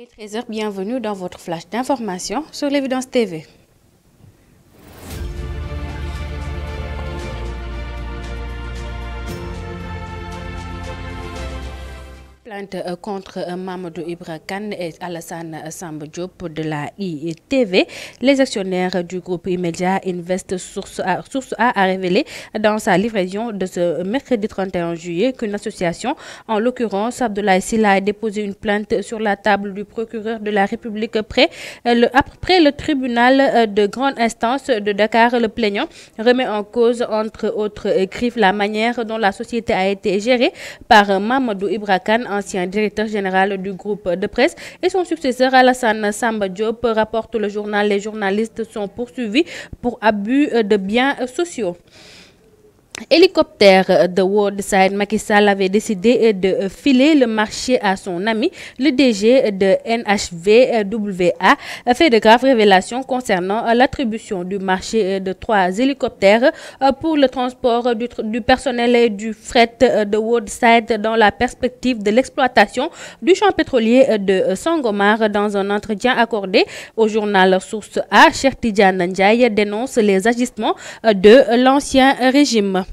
est 13 h, bienvenue dans votre flash d'information sur l'Évidence TV. Plainte contre Mamadou Ibra Kane et Alassane Samba Diop de la ITV. Les actionnaires du groupe Immédiat Invest Source A a révélé dans sa livraison de ce mercredi 31 juillet qu'une association, en l'occurrence Abdoulaye Sylla, a déposé une plainte sur la table du procureur de la République après le tribunal de grande instance de Dakar. Le plaignant remet en cause, entre autres griefs, la manière dont la société a été gérée par Mamadou Ibra Kane, ancien directeur général du groupe de presse, et son successeur Alassane Samba Diop, rapporte le journal. Les journalistes sont poursuivis pour abus de biens sociaux. Hélicoptère de Worldside, Macky Sall avait décidé de filer le marché à son ami, le DG de NHVWA, fait de graves révélations concernant l'attribution du marché de 3 hélicoptères pour le transport du personnel et du fret de Worldside dans la perspective de l'exploitation du champ pétrolier de Sangomar. Dans un entretien accordé au journal Source A, Cheikh Tidiane Ndiaye dénonce les agissements de l'ancien régime.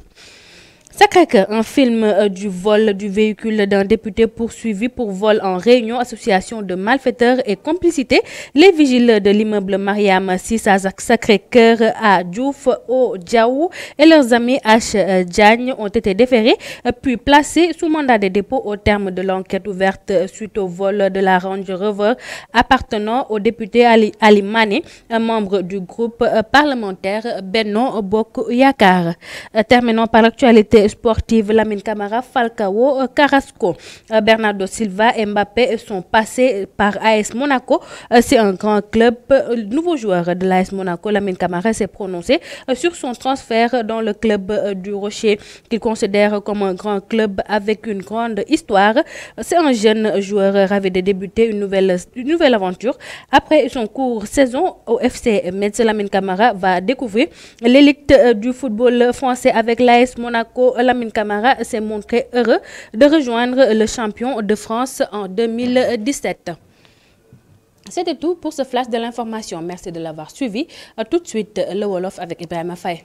Sacré-Cœur, un film du vol du véhicule d'un député poursuivi pour vol en réunion, association de malfaiteurs et complicité. Les vigiles de l'immeuble Mariam 6 à Sacré-Cœur à Diouf au Diaou et leurs amis H. Diagne ont été déférés puis placés sous mandat de dépôt au terme de l'enquête ouverte suite au vol de la Range Rover appartenant au député Ali Mané, un membre du groupe parlementaire Benno Bokk Yakaar. Terminons par l'actualité sportive. Lamine Camara, Falcao, Carrasco, Bernardo Silva et Mbappé sont passés par AS Monaco. C'est un grand club. Nouveau joueur de l'AS Monaco, Lamine Camara, s'est prononcé sur son transfert dans le club du Rocher, qu'il considère comme un grand club avec une grande histoire. C'est un jeune joueur ravi de débuter une nouvelle aventure. Après son court saison au FC Metz, Lamine Camara va découvrir l'élite du football français avec l'AS Monaco. Lamine Camara s'est montré heureux de rejoindre le champion de France en 2017. C'était tout pour ce flash de l'information. Merci de l'avoir suivi. Tout de suite, le Wolof avec Ibrahima Faye.